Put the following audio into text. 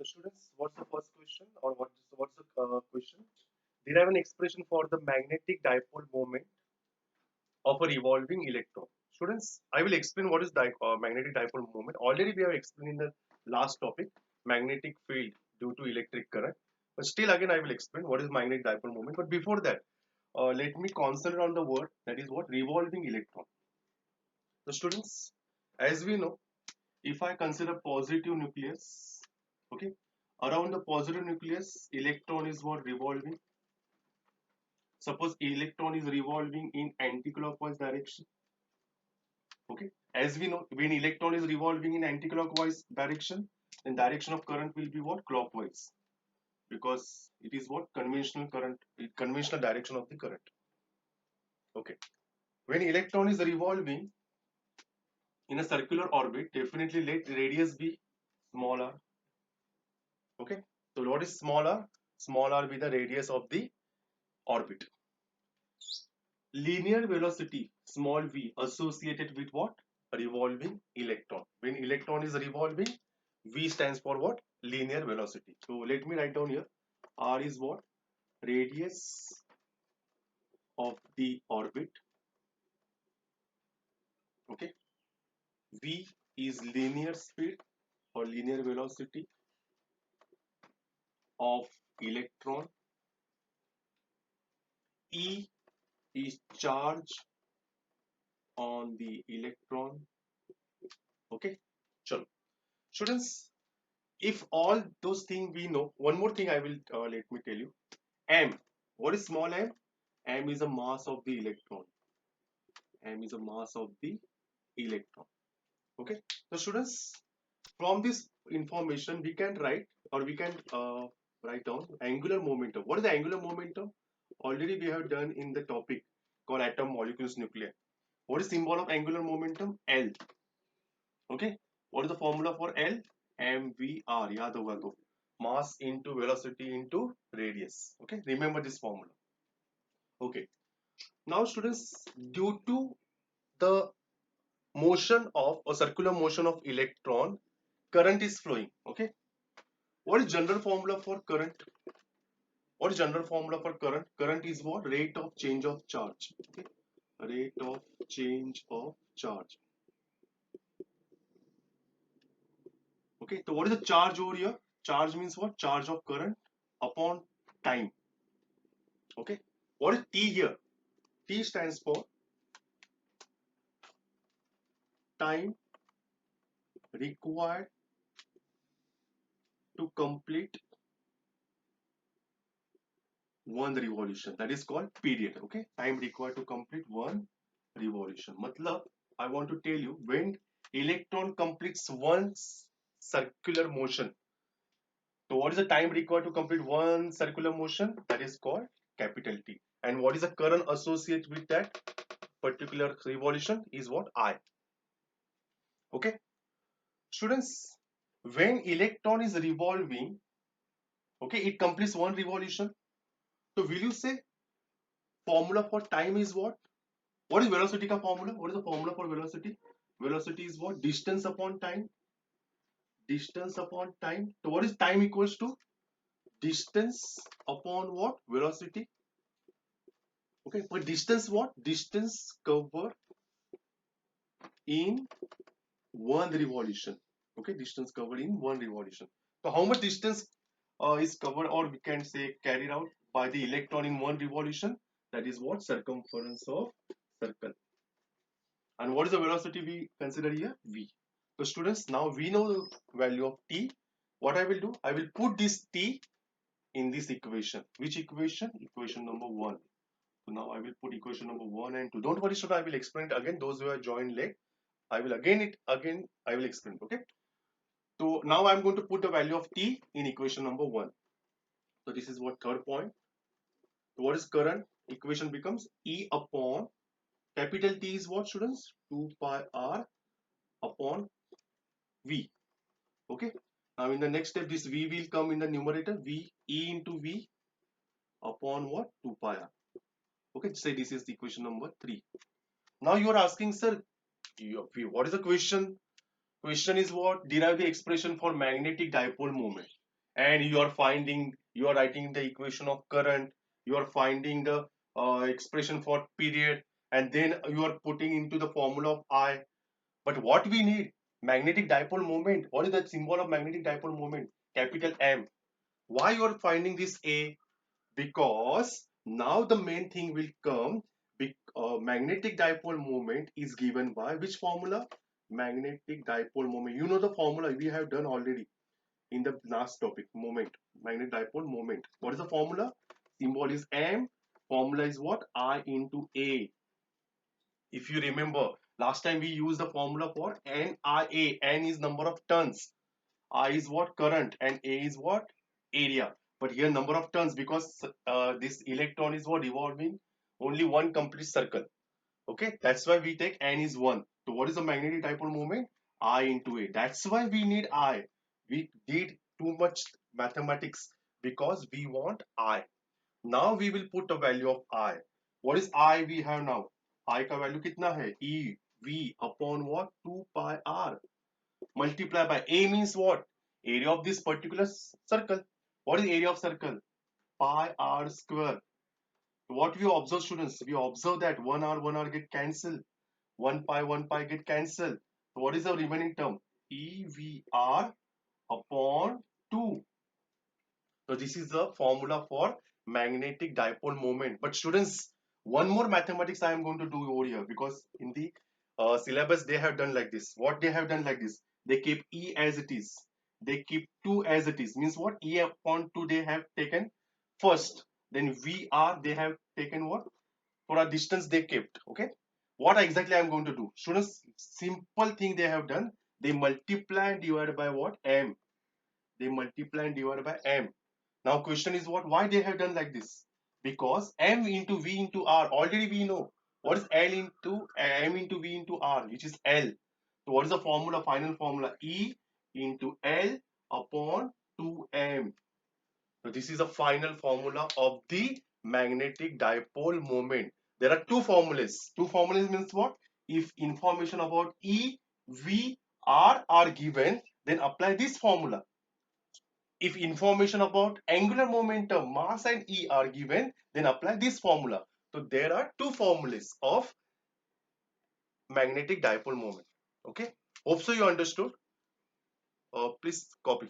So students, what's the first question or what's the question? Derive an expression for the magnetic dipole moment of a revolving electron. Students, I will explain what is magnetic dipole moment. Already we have explained in the last topic, magnetic field due to electric current. But still again I will explain what is magnetic dipole moment. But before that, let me concentrate on the word that is what revolving electron. So students, as we know, if I consider positive nucleus, okay, around the positive nucleus, electron is what revolving. Suppose electron is revolving in anti-clockwise direction. Okay, as we know, when electron is revolving in anti-clockwise direction, then direction of current will be what? Clockwise, because it is what? Conventional current, conventional direction of the current. Okay, when electron is revolving in a circular orbit, definitely let radius be smaller. Okay, so what is smaller? Smaller be the radius of the orbit. Linear velocity, small v, associated with what? A revolving electron. When electron is revolving, v stands for what? Linear velocity. So let me write down here. R is what? Radius of the orbit. Okay. V is linear speed or linear velocity of electron. E is charge on the electron. Okay. Chalo. Students, if all those things we know, one more thing I will let me tell you. M. What is small m? M is the mass of the electron. M is the mass of the electron. Okay. So students, from this information we can write or we can write down angular momentum. What is the angular momentum? Already we have done in the topic called atom, molecules, nuclei. What is symbol of angular momentum? L. Okay. What is the formula for L? mvr. याद होगा तो mass into velocity into radius. Okay. Remember this formula. Okay. Now students, due to the motion of or circular motion of electron, current is flowing. Okay. What is general formula for current? What is general formula for current? Current is what? Rate of change of charge. Okay. Rate of change of charge. Okay. So what is the charge over here? Charge means what? Charge of current upon time. Okay. What is T here? T stands for time required to complete one revolution. That is called period. Okay. Time required to complete one revolution. Matlab, I want to tell you, when electron completes one circular motion, so what is the time required to complete one circular motion? That is called capital T. And what is the current associated with that particular revolution is what? I. Okay. Students, when electron is revolving, okay, it completes one revolution. So will you say formula for time is what? What is velocity ka formula? What is the formula for velocity? Velocity is what? Distance upon time. Distance upon time. So what is time equals to? Distance upon what? Velocity. Okay, but distance what? Distance covered in one revolution. Okay, distance covered in one revolution. So how much distance is covered or we can say carried out by the electron in one revolution? That is what? Circumference of circle. And what is the velocity we consider here? V. So students, now we know the value of T. What I will do? I will put this T in this equation. Which equation? Equation number 1. So now I will put equation number 1 and 2. Don't worry, student, I will explain it again. Those who have joined late, I will I will explain. Okay. So now I'm going to put the value of T in equation number 1. So this is what third point. So what is current? Equation becomes E upon capital T is what, students? 2 pi R upon V. Okay. Now in the next step, this V will come in the numerator. V E into V upon what? 2 pi R. Okay. Say this is the equation number 3. Now you are asking, sir, what is the question? Question is what? Derive the expression for magnetic dipole moment. and you are writing the equation of current, you are finding the expression for period, and then you are putting into the formula of I. But what we need, magnetic dipole moment. What is the symbol of magnetic dipole moment? Capital M. Why you are finding this A? Because now the main thing will come. Magnetic dipole moment is given by which formula? Magnetic dipole moment. You know the formula we have done already in the last topic. Moment, magnetic dipole moment. What is the formula? Symbol is M. Formula is what? I into A. If you remember, last time we used the formula for NIA. N is number of turns, I is what? Current, and A is what? Area. But here number of turns, because this electron is what? Revolving only one complete circle. Okay, that's why we take N is 1. So what is the magnetic dipole moment? I into A. That's why we need I. We did too much mathematics because we want I. Now we will put a value of I. What is I we have now? I का value कितना है? E V upon what? 2 pi R. Multiply by A means what? Area of this particular circle. What is area of circle? Pi R square. What we observe, students? We observe that 1 R get cancelled. 1 pi get cancelled. So what is the remaining term? EVR upon 2. So this is the formula for magnetic dipole moment. But students, one more mathematics I am going to do over here, because in the syllabus they have done like this. What they have done like this? They keep E as it is. They keep 2 as it is. Means what? E upon 2 they have taken first. Then VR they have taken what? For a distance they kept. Okay. What exactly I am going to do? Students, simple thing they have done. They multiply and divide by what? M. They multiply and divide by M. Now question is what? Why they have done like this? Because M into V into R, already we know. What is L into M into V into R, which is L. So what is the formula, final formula? E into L upon 2M. So this is the final formula of the magnetic dipole moment. There are two formulas. Two formulas means what? If information about E, V, R are given, then apply this formula. If information about angular momentum, mass and E are given, then apply this formula. So there are two formulas of magnetic dipole moment. Okay. Hope so you understood. Please copy.